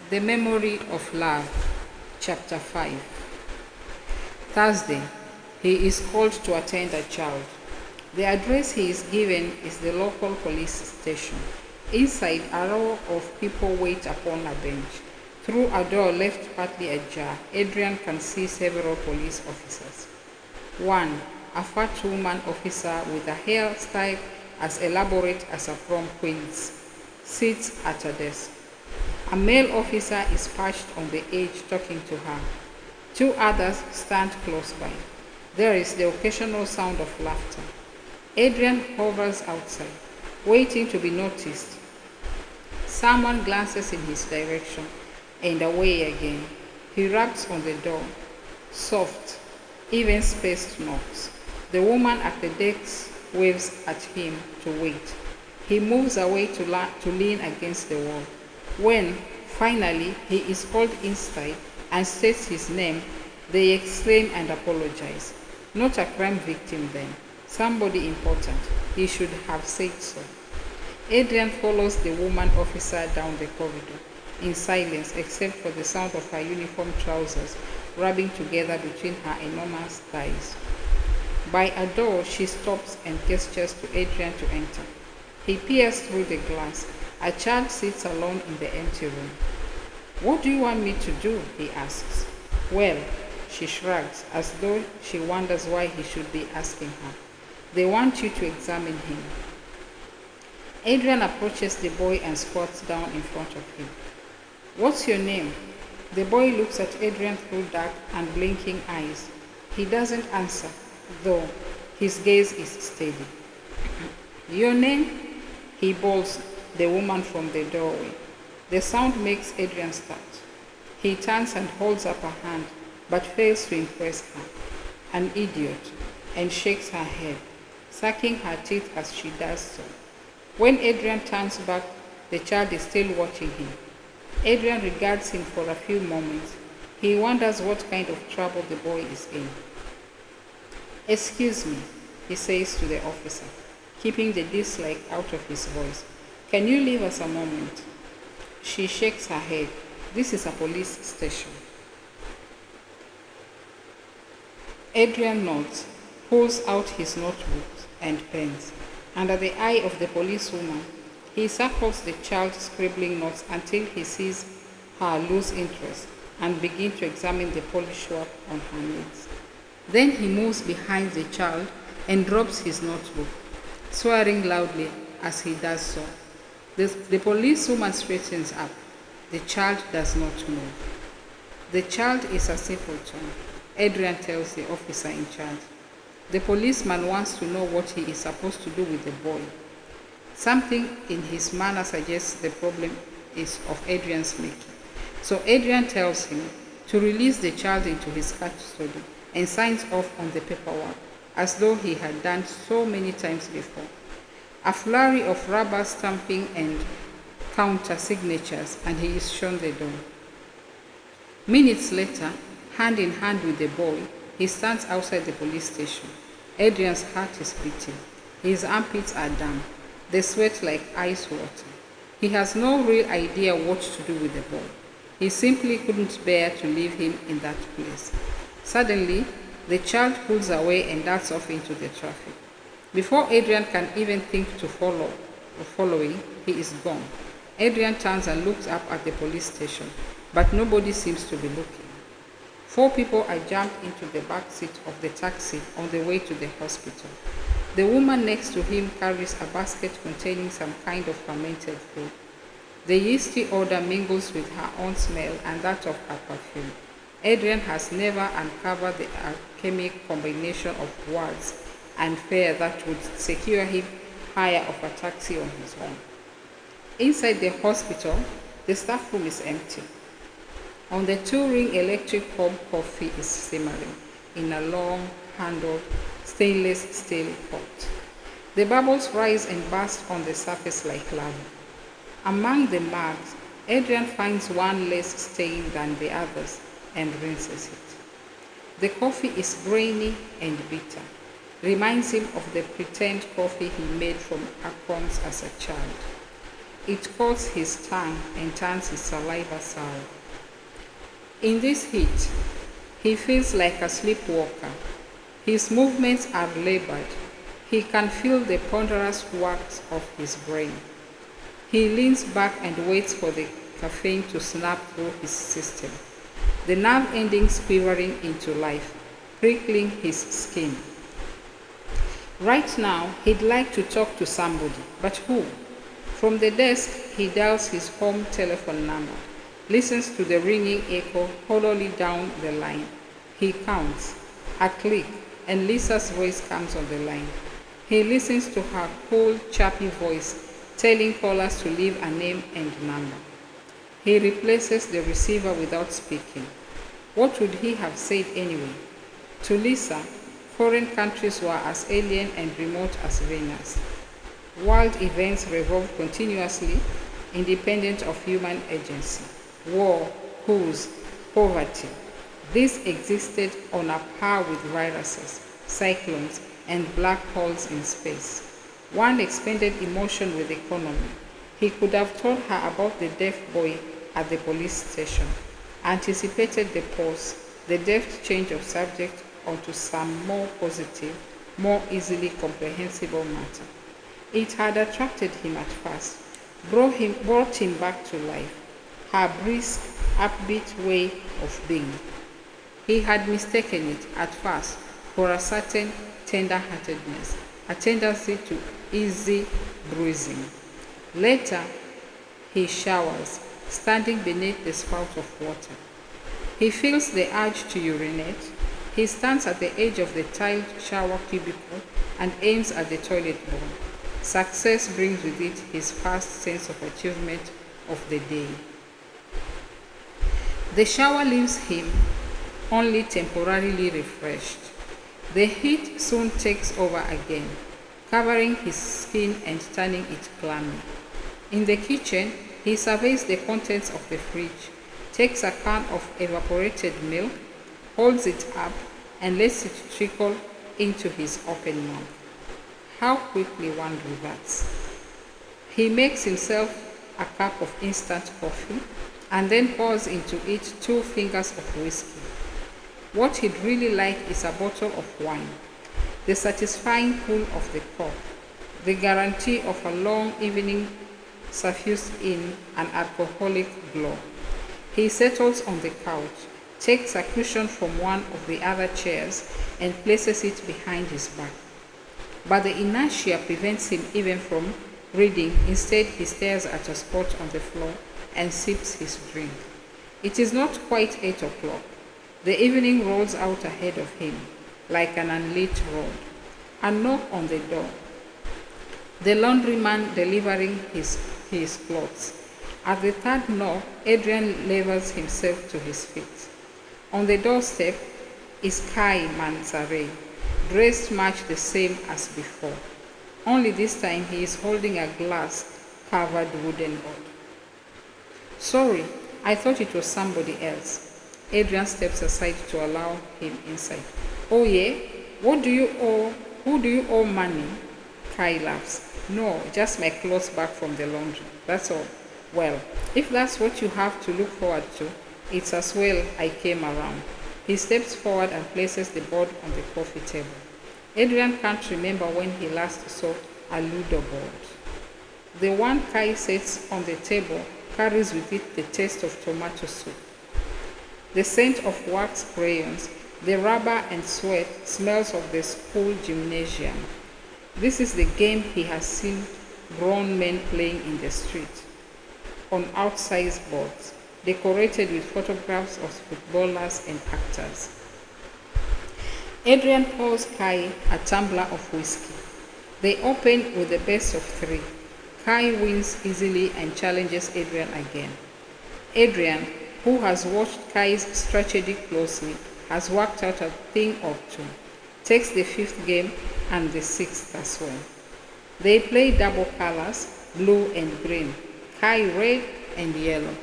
The Memory of Love, Chapter 5. Thursday, he is called to attend a child. The address he is given is the local police station. Inside, a row of people wait upon a bench. Through a door left partly ajar, Adrian can see several police officers. One, a fat woman officer with a hairstyle as elaborate as a prom queen's, sits at a desk. A male officer is perched on the edge talking to her. Two others stand close by. There is the occasional sound of laughter. Adrian hovers outside, waiting to be noticed. Someone glances in his direction and away again. He raps on the door. Soft, even-spaced knocks. The woman at the desk waves at him to wait. He moves away to lean against the wall. When, finally, he is called inside and states his name, they exclaim and apologize. Not a crime victim then. Somebody important. He should have said so. Adrian follows the woman officer down the corridor, in silence except for the sound of her uniform trousers rubbing together between her enormous thighs. By a door, she stops and gestures to Adrian to enter. He peers through the glass. A child sits alone in the empty room. What do you want me to do? He asks. Well, she shrugs, as though she wonders why he should be asking her. They want you to examine him. Adrian approaches the boy and squats down in front of him. What's your name? The boy looks at Adrian through dark and blinking eyes. He doesn't answer, though his gaze is steady. Your name? He bawls the woman from the doorway. The sound makes Adrian start. He turns and holds up a hand, but fails to impress her. An idiot, and shakes her head, sucking her teeth as she does so. When Adrian turns back, the child is still watching him. Adrian regards him for a few moments. He wonders what kind of trouble the boy is in. Excuse me, he says to the officer, keeping the dislike out of his voice. Can you leave us a moment? She shakes her head. This is a police station. Adrian nods, pulls out his notebooks and pens. Under the eye of the policewoman, he circles the child scribbling notes until he sees her lose interest and begin to examine the polish work on her nails. Then he moves behind the child and drops his notebook, swearing loudly as he does so. The policewoman straightens up. The child does not move. The child is a simpleton, Adrian tells the officer in charge. The policeman wants to know what he is supposed to do with the boy. Something in his manner suggests the problem is of Adrian's making. So Adrian tells him to release the child into his custody and signs off on the paperwork, as though he had done so many times before. A flurry of rubber stamping and counter signatures, and he is shown the door. Minutes later, hand in hand with the boy, he stands outside the police station. Adrian's heart is beating. His armpits are damp. They sweat like ice water. He has no real idea what to do with the boy. He simply couldn't bear to leave him in that place. Suddenly, the child pulls away and darts off into the traffic. Before Adrian can even think to following, he is gone. Adrian turns and looks up at the police station, but nobody seems to be looking. 4 people are jumped into the back seat of the taxi on the way to the hospital. The woman next to him carries a basket containing some kind of fermented food. The yeasty odor mingles with her own smell and that of her perfume. Adrian has never uncovered the alchemic combination of words and fare that would secure him hire of a taxi on his own. Inside the hospital, the staff room is empty. On the 2-ring electric hob, coffee is simmering in a long-handled stainless steel pot. The bubbles rise and burst on the surface like lava. Among the mugs, Adrian finds one less stained than the others and rinses it. The coffee is grainy and bitter. Reminds him of the pretend coffee he made from acorns as a child. It coats his tongue and turns his saliva sour. In this heat, he feels like a sleepwalker. His movements are labored. He can feel the ponderous wax of his brain. He leans back and waits for the caffeine to snap through his system, the nerve endings quivering into life, prickling his skin. Right now, he'd like to talk to somebody, but who? From the desk, he dials his home telephone number, listens to the ringing echo hollowly down the line. He counts. A click, and Lisa's voice comes on the line. He listens to her cool, chirpy voice, telling callers to leave a name and number. He replaces the receiver without speaking. What would he have said anyway? To Lisa, foreign countries were as alien and remote as Venus. World events revolve continuously, independent of human agency. War, coups, poverty. These existed on a par with viruses, cyclones, and black holes in space. One expended emotion with economy. He could have told her about the deaf boy at the police station, anticipated the pause, the deft change of subject onto some more positive, more easily comprehensible matter. It had attracted him at first, brought him back to life, her brisk, upbeat way of being. He had mistaken it at first for a certain tender-heartedness, a tendency to easy bruising. Later, he showers, standing beneath the spout of water. He feels the urge to urinate. He stands at the edge of the tiled shower cubicle and aims at the toilet bowl. Success brings with it his first sense of achievement of the day. The shower leaves him only temporarily refreshed. The heat soon takes over again, covering his skin and turning it clammy. In the kitchen, he surveys the contents of the fridge, takes a can of evaporated milk, holds it up, and lets it trickle into his open mouth. How quickly one reverts. He makes himself a cup of instant coffee and then pours into it 2 fingers of whiskey. What he'd really like is a bottle of wine, the satisfying pull of the cork, the guarantee of a long evening suffused in an alcoholic glow. He settles on the couch, takes a cushion from one of the other chairs, and places it behind his back. But the inertia prevents him even from reading. Instead, he stares at a spot on the floor and sips his drink. It is not quite 8 o'clock. The evening rolls out ahead of him like an unlit road. A knock on the door. The laundryman delivering his clothes. At the third knock, Adrian levels himself to his feet. On the doorstep is Kai Manzarek, dressed much the same as before. Only this time he is holding a glass-covered wooden board. Sorry, I thought it was somebody else. Adrian steps aside to allow him inside. Oh yeah? Who do you owe money? Kai laughs. No, just my clothes back from the laundry. That's all. Well, if that's what you have to look forward to, it's as well I came around. He steps forward and places the board on the coffee table. Adrian can't remember when he last saw a Ludo board. The one Kai sets on the table carries with it the taste of tomato soup. The scent of wax crayons, the rubber and sweat smells of the school gymnasium. This is the game he has seen grown men playing in the street, on outsized boards, decorated with photographs of footballers and actors. Adrian pours Kai a tumbler of whiskey. They open with the best of 3. Kai wins easily and challenges Adrian again. Adrian, who has watched Kai's strategy closely, has worked out a thing or two, takes the 5th game and the 6th as well. They play double colors, blue and green, Kai red and yellow.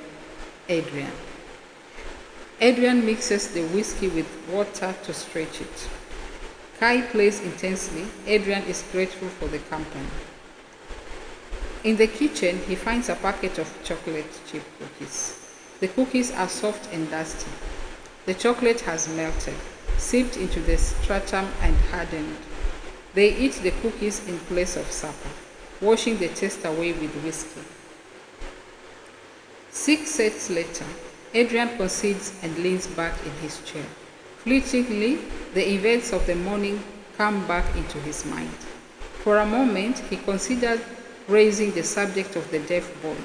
Adrian mixes the whiskey with water to stretch it. Kai plays intensely. Adrian is grateful for the company. In the kitchen, he finds a packet of chocolate chip cookies. The cookies are soft and dusty. The chocolate has melted, seeped into the stratum and hardened. They eat the cookies in place of supper, washing the taste away with whiskey. 6 sets later, Adrian concedes and leans back in his chair. Fleetingly, the events of the morning come back into his mind. For a moment, he considers raising the subject of the deaf boy,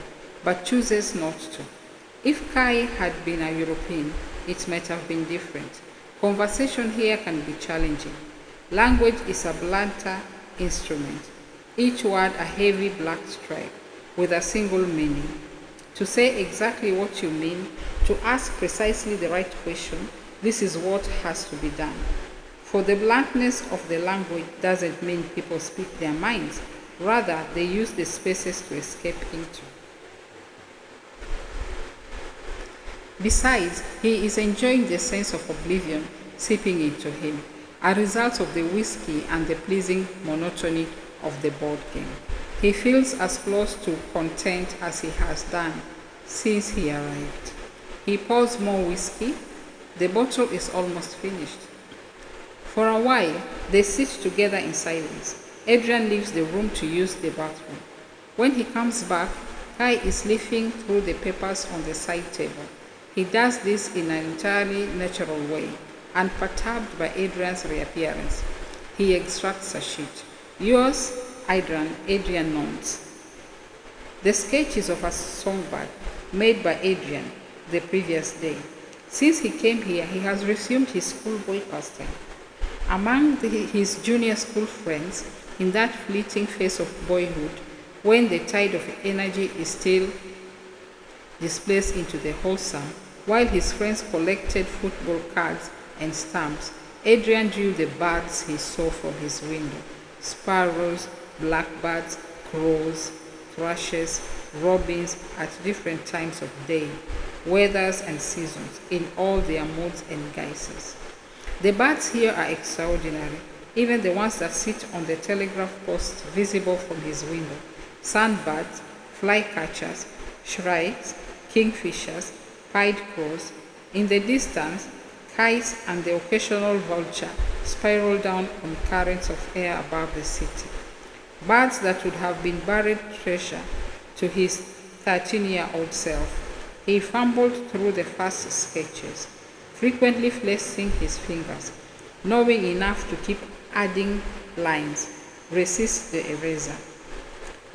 but chooses not to. If Kai had been a European, it might have been different. Conversation here can be challenging. Language is a blunter instrument, each word a heavy black stripe with a single meaning. To say exactly what you mean, to ask precisely the right question, this is what has to be done. For the bluntness of the language doesn't mean people speak their minds. Rather, they use the spaces to escape into. Besides, he is enjoying the sense of oblivion seeping into him, a result of the whiskey and the pleasing monotony of the board game. He feels as close to content as he has done since he arrived. He pours more whiskey. The bottle is almost finished. For a while, they sit together in silence. Adrian leaves the room to use the bathroom. When he comes back, Kai is leafing through the papers on the side table. He does this in an entirely natural way, unperturbed by Adrian's reappearance. He extracts a sheet. Yours, Adrian nods. The sketch is of a songbird made by Adrian the previous day. Since he came here, he has resumed his schoolboy pastime. Among his junior school friends, in that fleeting phase of boyhood, when the tide of energy is still displaced into the wholesome, while his friends collected football cards and stamps, Adrian drew the birds he saw from his window: sparrows, blackbirds, crows, thrushes, robins at different times of day, weathers and seasons, in all their moods and guises. The birds here are extraordinary, even the ones that sit on the telegraph posts visible from his window: sandbirds, flycatchers, shrikes, kingfishers, pied crows. In the distance, kites and the occasional vulture spiral down on currents of air above the city. Birds that would have been buried treasure to his 13-year-old self. He fumbled through the first sketches, frequently flexing his fingers, knowing enough to keep adding lines, resist the eraser.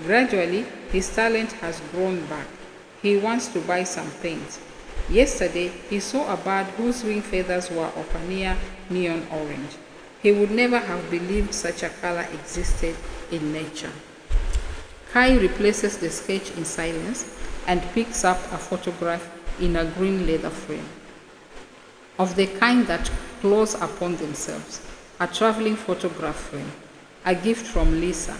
Gradually, his talent has grown back. He wants to buy some paint. Yesterday, he saw a bird whose wing feathers were of a near neon orange. He would never have believed such a color existed in nature. Kai replaces the sketch in silence and picks up a photograph in a green leather frame, of the kind that close upon themselves, a traveling photograph frame, a gift from Lisa.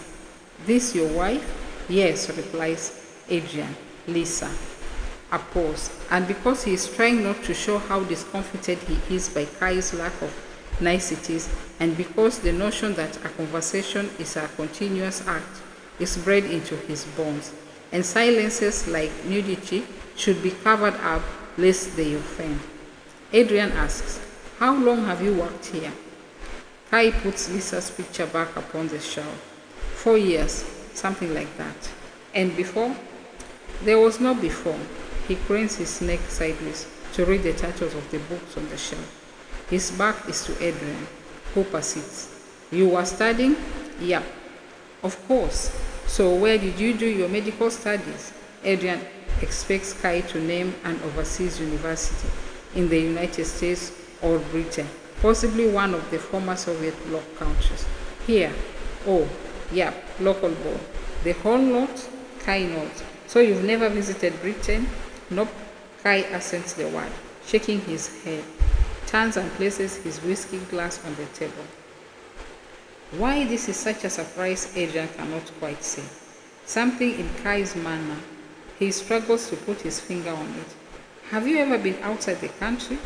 This your wife? Yes, replies Adrian. Lisa. A pause, and because he is trying not to show how discomfited he is by Kai's lack of niceties, and because the notion that a conversation is a continuous act is bred into his bones, and silences like nudity should be covered up lest they offend. Adrian asks, "How long have you worked here?" Kai puts Lisa's picture back upon the shelf. 4 years, something like that. And before? There was no before. He cranes his neck sideways to read the titles of the books on the shelf. His back is to Adrian, who persists. You were studying? Yep. Of course. So where did you do your medical studies? Adrian expects Kai to name an overseas university in the United States or Britain, possibly one of the former Soviet bloc countries. Here. Oh, yep, local board. The whole lot? Kai nods. So you've never visited Britain? Nope. Kai assents the word, shaking his head, turns and places his whiskey glass on the table. Why this is such a surprise, Adrian cannot quite say. Something in Kai's manner. He struggles to put his finger on it. Have you ever been outside the country?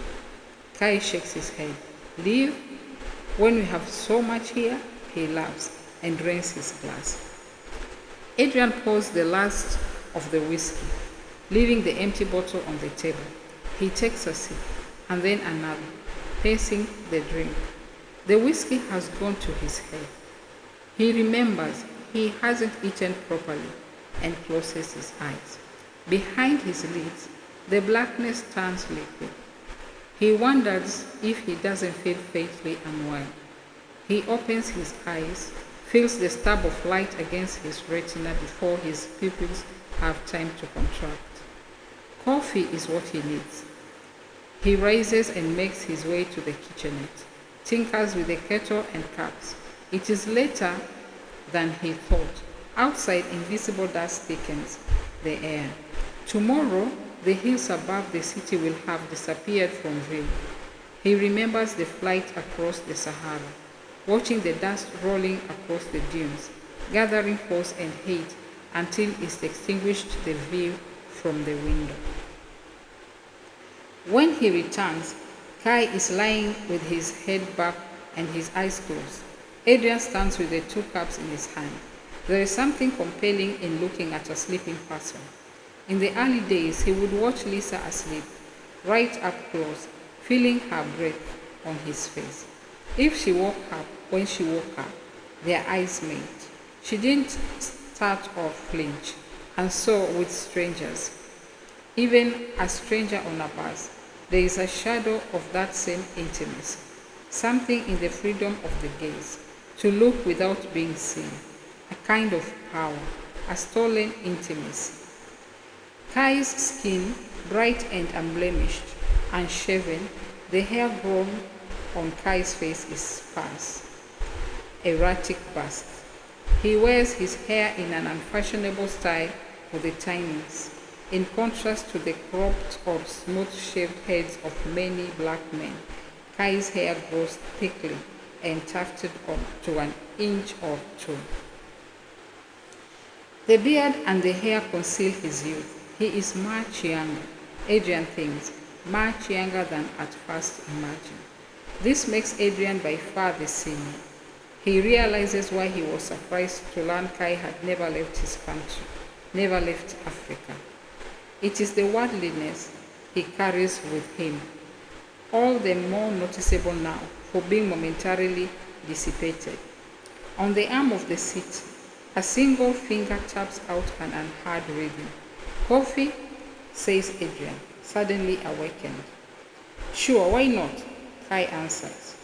Kai shakes his head. Leave? When we have so much here? He laughs and drains his glass. Adrian pours the last of the whiskey, leaving the empty bottle on the table. He takes a sip, and then another, pacing the drink. The whiskey has gone to his head. He remembers he hasn't eaten properly and closes his eyes. Behind his lids, the blackness turns liquid. He wonders if he doesn't feel faintly unwell. He opens his eyes, feels the stab of light against his retina before his pupils have time to contract. Coffee is what he needs. He rises and makes his way to the kitchenette, tinkers with the kettle and cups. It is later than he thought. Outside, invisible dust thickens the air. Tomorrow, the hills above the city will have disappeared from view. He remembers the flight across the Sahara, watching the dust rolling across the dunes, gathering force and heat until it extinguished the view from the window. When he returns, Kai is lying with his head back and his eyes closed. Adrian stands with the two cups in his hand. There is something compelling in looking at a sleeping person. In the early days, he would watch Lisa asleep, right up close, feeling her breath on his face. If she woke up, when she woke up, their eyes met. She didn't start or flinch, and so with strangers. Even a stranger on a bus, there is a shadow of that same intimacy, something in the freedom of the gaze, to look without being seen, a kind of power, a stolen intimacy. Kai's skin, bright and unblemished, unshaven, the hair grown on Kai's face is sparse, erratic bust. He wears his hair in an unfashionable style for the times, in contrast to the cropped or smooth-shaved heads of many black men. Kai's hair grows thickly and tufted up to an inch or two. The beard and the hair conceal his youth. He is much younger, Adrian thinks, much younger than at first imagined. This makes Adrian by far the senior. He realizes why he was surprised to learn Kai had never left his country, never left Africa. It is the worldliness he carries with him, all the more noticeable now for being momentarily dissipated. On the arm of the seat, a single finger taps out an unheard rhythm. Coffee, says Adrian, suddenly awakened. Sure, why not? Kai answers.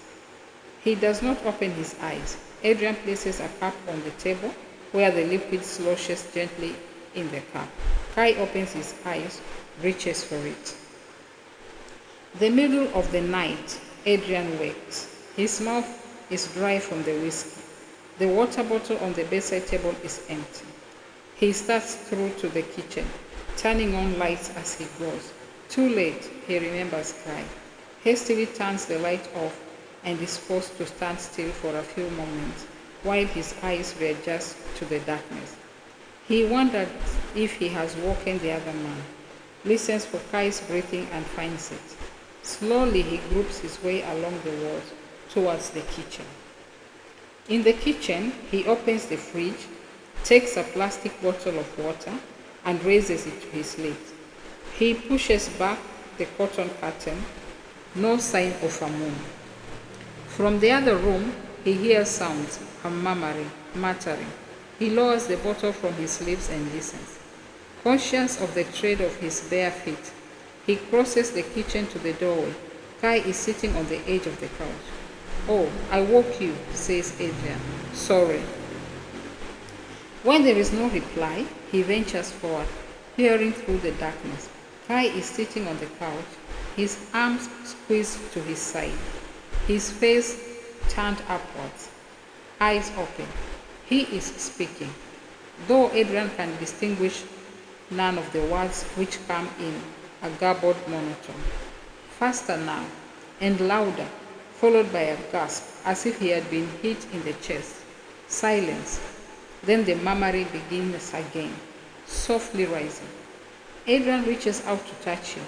He does not open his eyes. Adrian places a cup on the table where the liquid sloshes gently in the cup. Kai opens his eyes, reaches for it. The middle of the night, Adrian wakes. His mouth is dry from the whiskey. The water bottle on the bedside table is empty. He starts through to the kitchen, turning on lights as he goes. Too late, he remembers Kai, hastily turns the light off and is forced to stand still for a few moments while his eyes readjust to the darkness. He wonders if he has woken the other man, listens for Kai's breathing and finds it. Slowly he gropes his way along the walls towards the kitchen. In the kitchen, he opens the fridge, takes a plastic bottle of water, and raises it to his lips. He pushes back the cotton curtain, no sign of a moon. From the other room, he hears sounds, a murmuring, muttering. He lowers the bottle from his lips and listens. Conscious of the tread of his bare feet, he crosses the kitchen to the doorway. Kai is sitting on the edge of the couch. Oh, I woke you, says Adrian. Sorry. When there is no reply, he ventures forward, peering through the darkness. Kai is sitting on the couch, his arms squeezed to his side, his face turned upwards, eyes open. He is speaking, though Adrian can distinguish none of the words which come in a garbled monotone. Faster now, and louder, followed by a gasp, as if he had been hit in the chest. Silence. Then the murmuring begins again, softly rising. Adrian reaches out to touch him,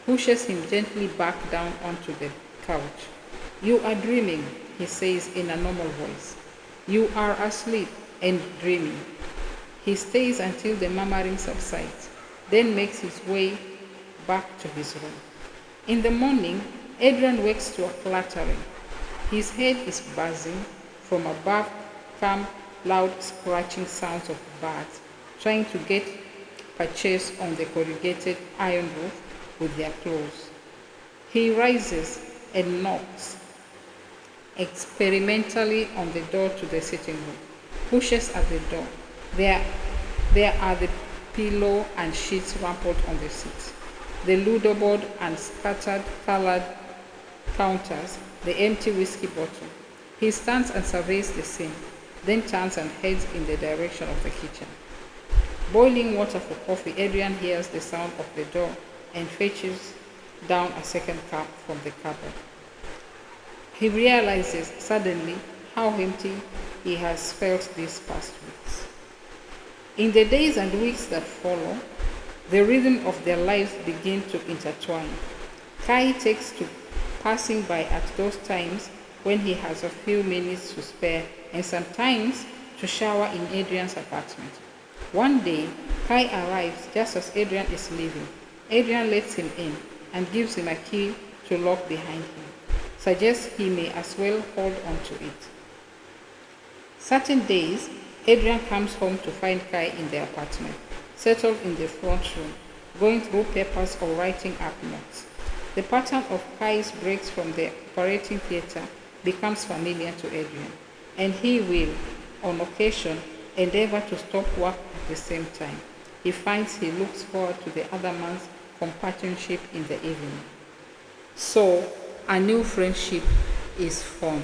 pushes him gently back down onto the couch. You are dreaming, he says in a normal voice. You are asleep and dreaming. He stays until the murmuring subsides, then makes his way back to his room. In the morning, Adrian wakes to a clattering. His head is buzzing. From above come loud scratching sounds of birds trying to get purchase on the corrugated iron roof with their claws. He rises and knocks experimentally on the door to the sitting room, pushes at the door. There are the pillow and sheets rumpled on the seats, the ludo board and scattered colored counters, the empty whiskey bottle. He stands and surveys the scene, then turns and heads in the direction of the kitchen. Boiling water for coffee, Adrian hears the sound of the door and fetches down a second cup from the cupboard. He realizes suddenly how empty he has felt these past weeks. In the days and weeks that follow, the rhythm of their lives begin to intertwine. Kai takes to passing by at those times when he has a few minutes to spare and sometimes to shower in Adrian's apartment. One day, Kai arrives just as Adrian is leaving. Adrian lets him in and gives him a key to lock behind him, suggests he may as well hold on to it. Certain days, Adrian comes home to find Kai in the apartment, settled in the front room, going through papers or writing up notes. The pattern of Kai's breaks from the operating theater becomes familiar to Adrian, and he will, on occasion, endeavor to stop work at the same time. He finds he looks forward to the other man's companionship in the evening. So, a new friendship is formed.